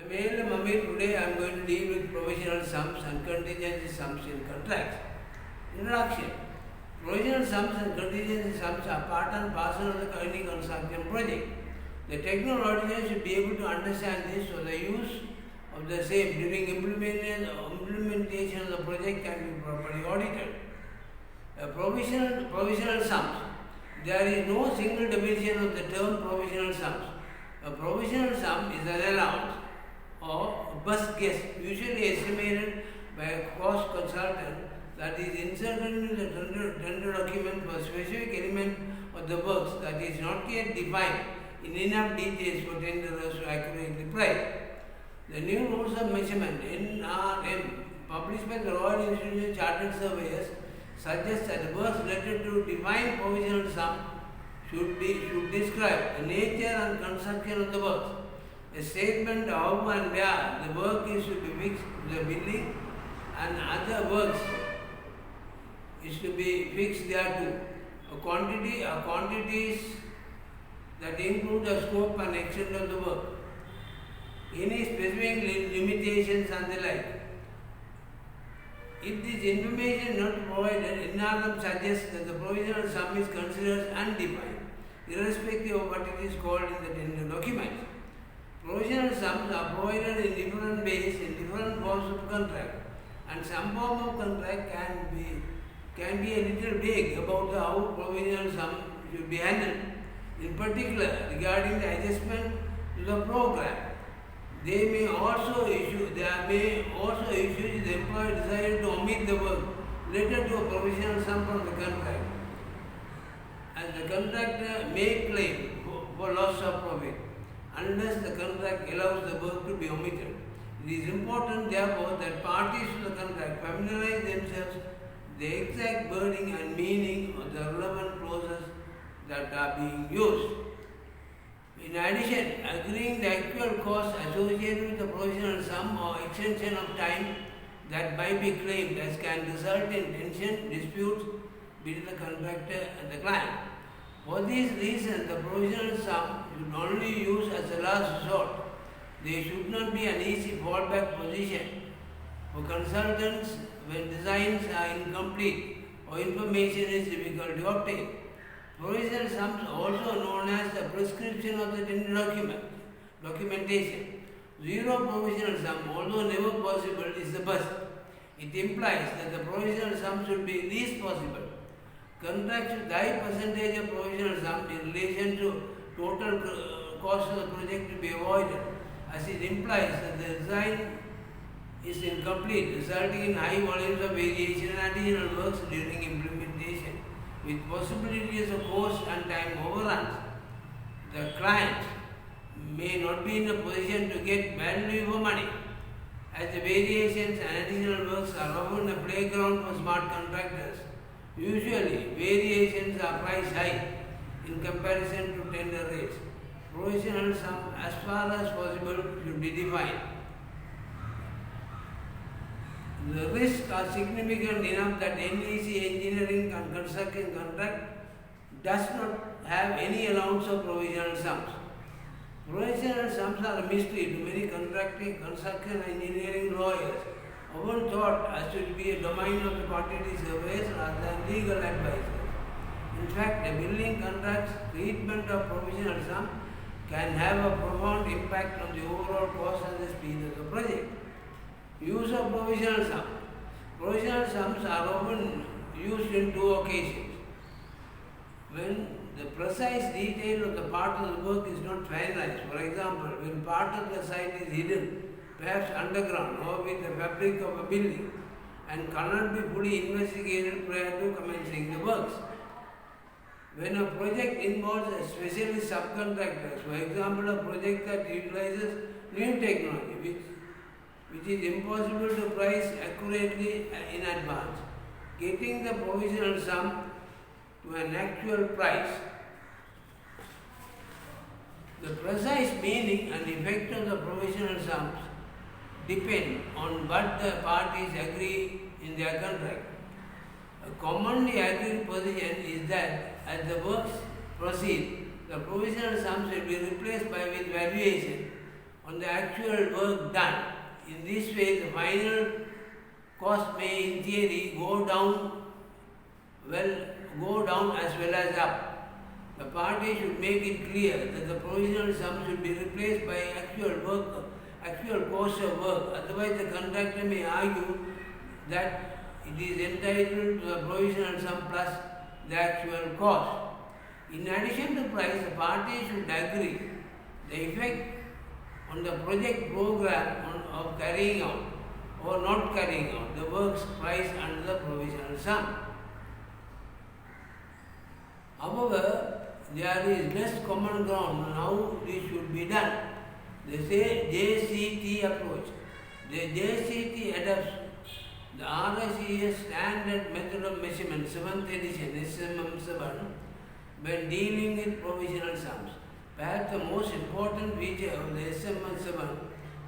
Well, Mummy, today I am going to deal with provisional sums and contingency sums in contracts. Introduction. Provisional sums and contingency sums are part and parcel of the any construction project. The technologians should be able to understand this so the use of the same during implementation of the project can be properly audited. Provisional sums. There is no single definition of the term provisional sums. A provisional sum is an allowance or best guess usually estimated by a cost consultant that is inserted in the tender document for a specific element of the works that is not yet defined in enough details for tenderers to accurately price. The new rules of measurement NRM published by the Royal Institute of Chartered Surveyors suggest that the works related to define provisional sum should describe the nature and construction of the works. A statement of how and where the work is to be fixed, the building and other works is to be fixed thereto. Quantities that include the scope and extent of the work. Any specific limitations and the like. If this information is not provided, NRM suggests that the provisional sum is considered undefined, irrespective of what it is called in the tender documents. Provisional sums are provided in different ways in different forms of contract, and some form of contract can be a little vague about how provisional sum should be handled. In particular, regarding the adjustment to the program, there may also issue the employer decided to omit the work related to a provisional sum from the contract, and the contractor may claim for loss of profit unless the contract allows the work to be omitted. It is important, therefore, that parties to the contract familiarize themselves with the exact wording and meaning of the relevant clauses that are being used. In addition, agreeing the actual cost associated with the provisional sum or extension of time that might be claimed as can result in tension disputes between the contractor and the client. For these reasons, the provisional sum should only use as a last resort. They should not be an easy fallback position for consultants when designs are incomplete or information is difficult to obtain. Provisional sums are also known as the prescription of the tender documentation. Zero provisional sum, although never possible, is the best. It implies that the provisional sum should be least possible. Contracts with high percentage of provisional sum in relation to total cost of the project to be avoided, as it implies that the design is incomplete, resulting in high volumes of variation and additional works during implementation, with possibilities of cost and time overruns. The client may not be in a position to get value for money, as the variations and additional works are often a playground for smart contractors. Usually, variations are priced high in comparison to tender rates. Provisional sum, as far as possible, should be defined. The risks are significant enough that NEC engineering and construction contract does not have any allowance of provisional sums. Provisional sums are a mystery to many construction engineering lawyers, often thought as to be a domain of the quantity surveyors rather than legal advisors. In fact, a building contract's treatment of provisional sum can have a profound impact on the overall cost and the speed of the project. Use of provisional sum. Provisional sums are often used in two occasions. When the precise detail of the part of the work is not finalized, for example, when part of the site is hidden, perhaps underground or with the fabric of a building, and cannot be fully investigated prior to commencing the works. When a project involves a specialist subcontractor, for example, a project that utilizes new technology, which is impossible to price accurately in advance, getting the provisional sum to an actual price. The precise meaning and effect of the provisional sums depend on what the parties agree in their contract. A commonly agreed position is that as the works proceed, the provisional sums will be replaced by with valuation on the actual work done. In this way, the final cost may, in theory, go down as well as up. The party should make it clear that the provisional sum should be replaced by actual cost of work. Otherwise, the contractor may argue that it is entitled to the provisional sum plus the actual cost. In addition to price, the party should agree the effect on the project program of carrying out or not carrying out the work's price under the provisional sum. However, there is less common ground on how this should be done. They say JCT approach. The JCT adopts the RICS standard method of measurement, 7th edition, SMM7, when dealing with provisional sums. Perhaps the most important feature of the SMM7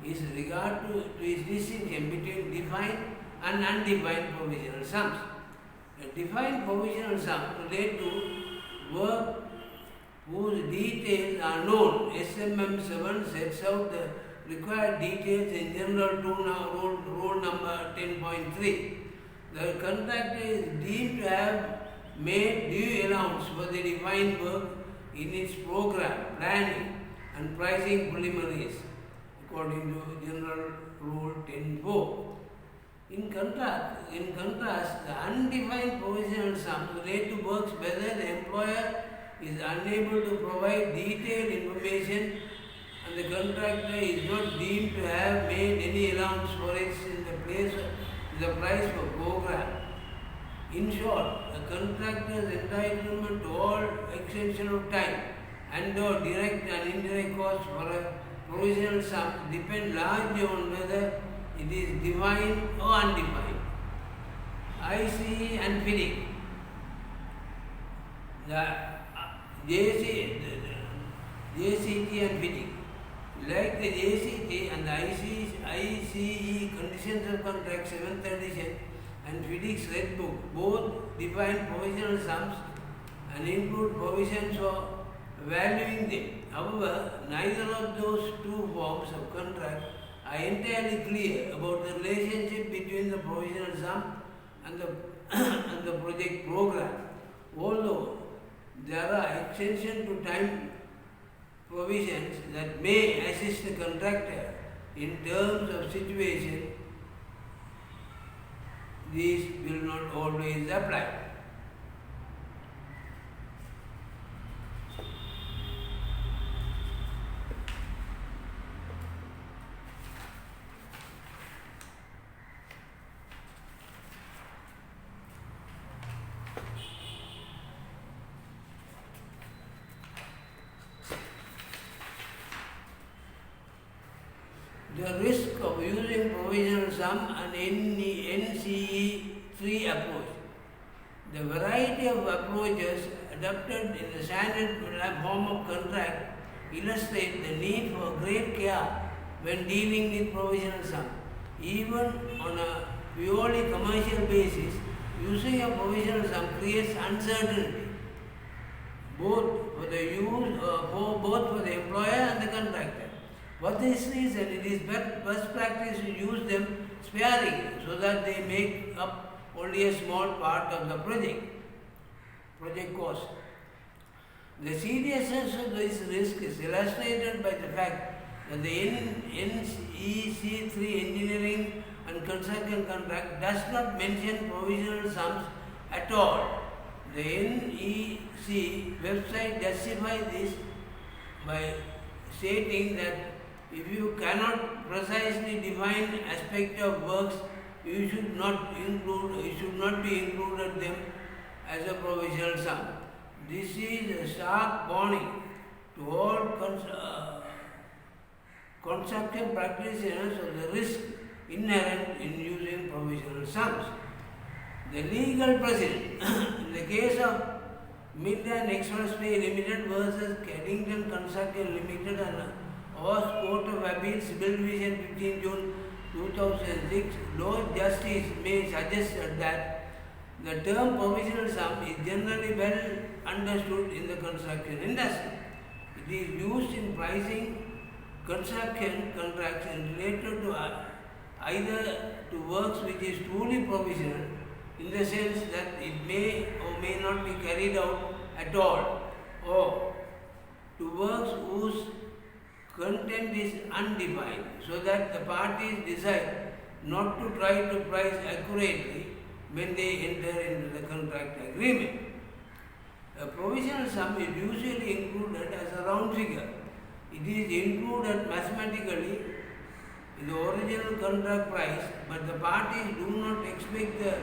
is regard to its distinction between defined and undefined provisional sums. The defined provisional sum relate to work whose details are known. SMM7 sets out the required details in General Rule number 10.3. The contractor is deemed to have made due allowance for the defined work in its program, planning and pricing preliminaries, according to General Rule 10.4. In contrast, the undefined provisional sums relate to works whether the employer is unable to provide detailed information and the contractor is not deemed to have made any allowance for it in the price for program. In short, the contractor's entitlement to all extension of time and or direct and indirect costs for a provisional sum depend largely on whether it is defined or undefined. ICE and FIDIC. The JCT and FIDIC. Like the JCT and the ICE conditions of contract 7th edition and FIDIC's Red Book both define provisional sums and include provisions for valuing them. However, neither of those two forms of contract are entirely clear about the relationship between the provisional sum and the project program. Although there are extension to time provisions that may assist the contractor in terms of situation, these will not always apply. The risk of using provisional sum and NCE 3 approach. The variety of approaches adopted in the standard form of contract illustrate the need for great care when dealing with provisional sum. Even on a purely commercial basis, using a provisional sum creates uncertainty both for the employer and the contractor. For this reason, it is best practice to use them sparingly so that they make up only a small part of the project cost. The seriousness of this risk is illustrated by the fact that the NEC 3 engineering and construction contract does not mention provisional sums at all. The NEC website justifies this by stating that if you cannot precisely define aspect of works, you should not be included them as a provisional sum. This is a stark warning to all construction practitioners of the risk inherent in using provisional sums. The legal precedent in the case of Midland Expressway Limited versus Caddington Construction Limited and Oz Court of Appeals, Civil Division 15 June 2006, Lord Justice may suggest that the term provisional sum is generally well understood in the construction industry. It is used in pricing construction contracts related to either to works which is truly provisional, in the sense that it may or may not be carried out at all, or to works whose content is undefined, so that the parties decide not to try to price accurately when they enter into the contract agreement. A provisional sum is usually included as a round figure. It is included mathematically in the original contract price, but the parties do not expect the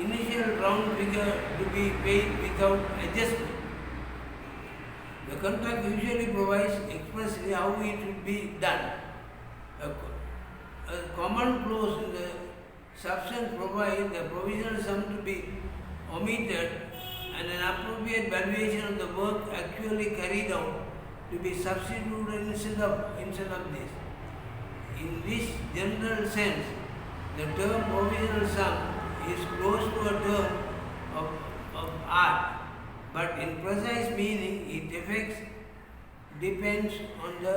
initial round figure to be paid without adjustment. The contract usually provides expressly how it should be done. A common clause in the substance provides the provisional sum to be omitted and an appropriate valuation of the work actually carried out to be substituted instead of this. In this general sense, the term provisional sum is close to a term of art, but in precise meaning its effects depends on the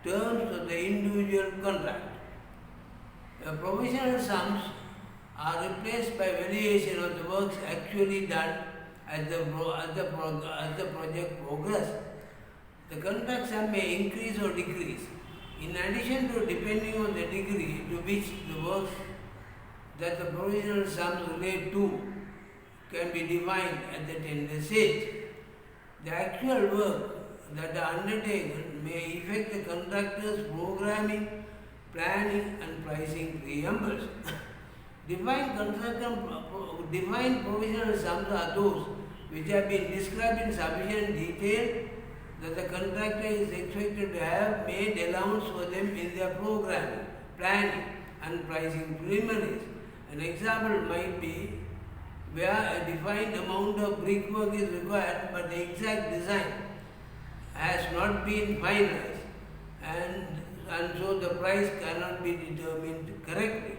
terms of the individual contract. The provisional sums are replaced by valuation of the works actually done as the project progresses. The contract sum may increase or decrease. In addition to depending on the degree to which the works that the provisional sums relate to can be defined at the tender stage. The actual work that are undertaken may affect the contractor's programming, planning and pricing preambles. Defined provisional sums are those which have been described in sufficient detail that the contractor is expected to have made allowance for them in their programming, planning and pricing preliminaries. An example might be where a defined amount of brickwork is required but the exact design has not been finalized and so the price cannot be determined correctly.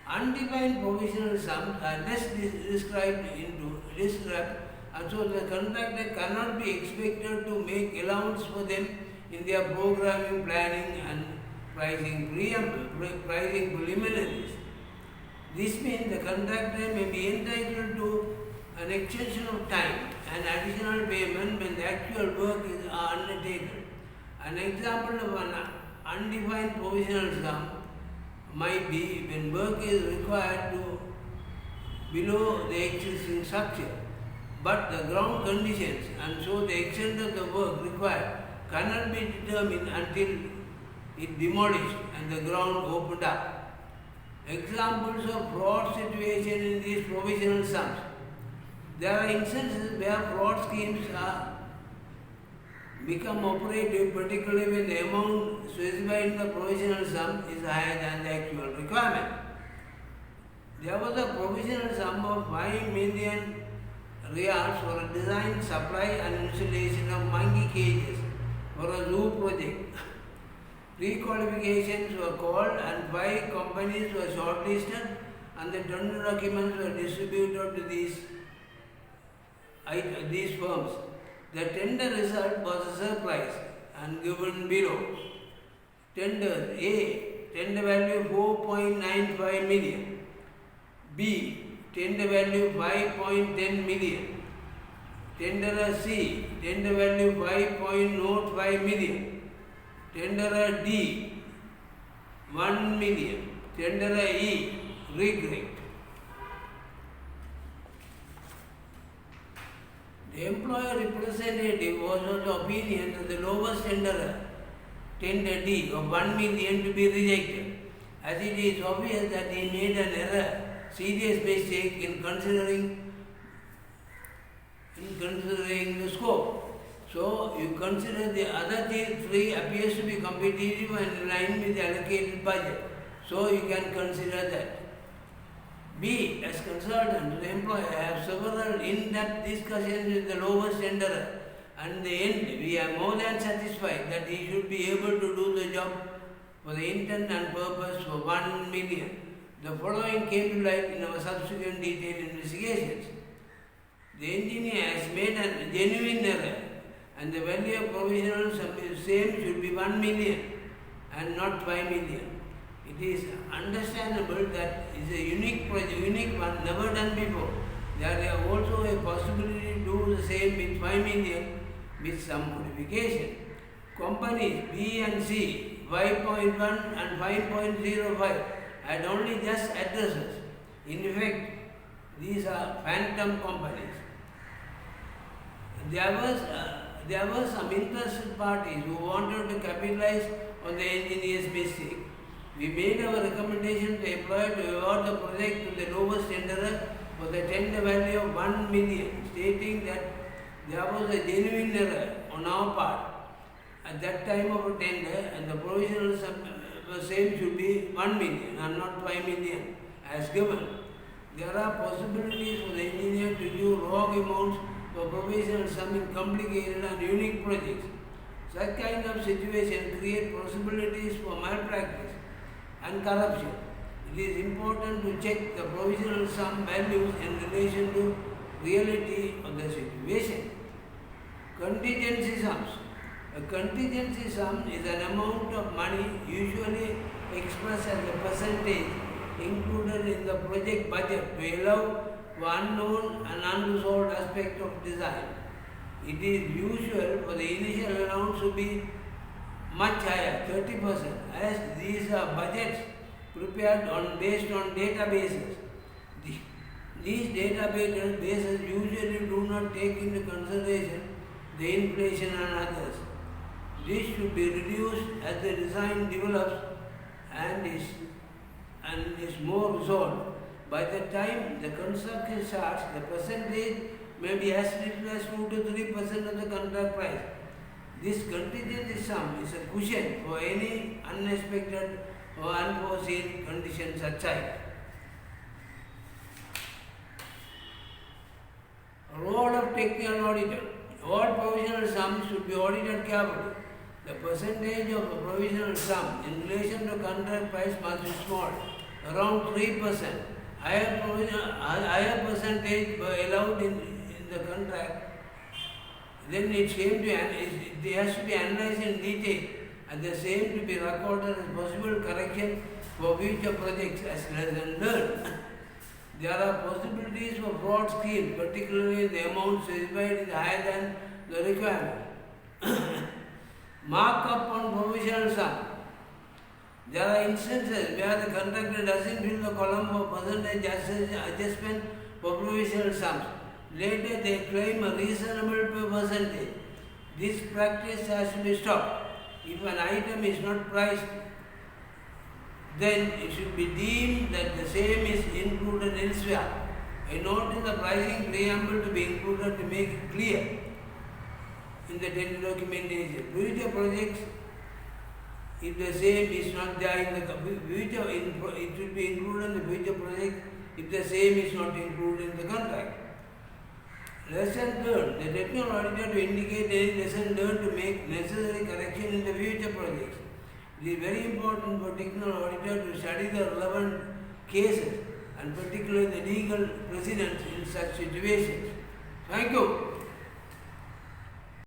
Undefined provisional sums are less described and so the contractor cannot be expected to make allowance for them in their programming, planning and pricing preliminaries. This means the contractor may be entitled to an extension of time and additional payment when the actual work is undertaken. An example of an undefined provisional sum might be when work is required to below the existing structure, but the ground conditions and so the extent of the work required cannot be determined until it demolished and the ground opened up. Examples of fraud situation in these provisional sums. There are instances where fraud schemes become operative, particularly when the amount specified in the provisional sum is higher than the actual requirement. There was a provisional sum of 5 million reals for a design, supply and installation of monkey cages for a zoo project. Pre-qualifications were called and 5 companies were shortlisted and the tender documents were distributed to these firms. The tender result was a surprise and given below. Tender A, tender value 4.95 million. B, tender value 5.10 million. Tenderer C, tender value 5.05 million. Tenderer D, 1 million. Tenderer E, regret. The employer representative was of the opinion that the lowest tenderer, tender D, of 1 million to be rejected, as it is obvious that he made an error, serious mistake in considering the scope. So you consider the other three appears to be competitive and in line with the allocated budget. So you can consider that. B, as consultant, the employer have several in-depth discussions with the lowest tenderer, and in the end we are more than satisfied that he should be able to do the job for the intent and purpose for 1 million. The following came to light in our subsequent detailed investigations. The engineer has made a genuine error and the value of provisional sum is same should be 1 million and not 5 million. It is understandable that it's a unique project, unique one, never done before. There is also a possibility to do the same with 5 million with some modification. Companies B and C, 5.1 and 5.05 had only just addresses. In effect, these are phantom companies. There were some interested parties who wanted to capitalize on the engineer's mistake. We made our recommendation to employer to award the project to the lowest tenderer for the tender value of 1 million, stating that there was a genuine error on our part at that time of a tender, and the provisional same should be 1 million and not 5 million as given. There are possibilities for the engineer to use wrong amounts for provisional sum in complicated and unique projects. Such kind of situation create possibilities for malpractice and corruption. It is important to check the provisional sum values in relation to reality of the situation. Contingency sums. A contingency sum is an amount of money usually expressed as a percentage included in the project budget to allow for unknown and unresolved aspects of design. It is usual for the initial allowance to be much higher, 30%, as these are budgets prepared based on databases. These databases usually do not take into consideration the inflation and others. This should be reduced as the design develops and is more resolved. By the time the construction starts, the percentage may be as little as 2 to 3% of the contract price. This contingency sum is a cushion for any unexpected or unforeseen conditions at site. Role of technical auditor. All provisional sums should be audited carefully. The percentage of a provisional sum in relation to contract price must be small, around 3%. Higher percentage were allowed in the contract, then it has to be analyzed in detail and the same to be recorded as possible correction for future projects as lesson learned. There are possibilities for fraud schemes, particularly the amount specified is higher than the requirement. Markup on provisional sum. There are instances where the contractor doesn't fill the column for percentage adjustment for provisional sums. Later they claim a reasonable percentage. This practice has to be stopped. If an item is not priced, then it should be deemed that the same is included elsewhere. A note in the pricing preamble to be included to make it clear in the tender documentation. Future projects, if the same is not there in the future, it should be included in the future project if the same is not included in the contract. Lesson learned. The technical auditor to indicate any lesson learned to make necessary correction in the future projects. It is very important for technical auditor to study the relevant cases and particularly the legal precedents in such situations. Thank you.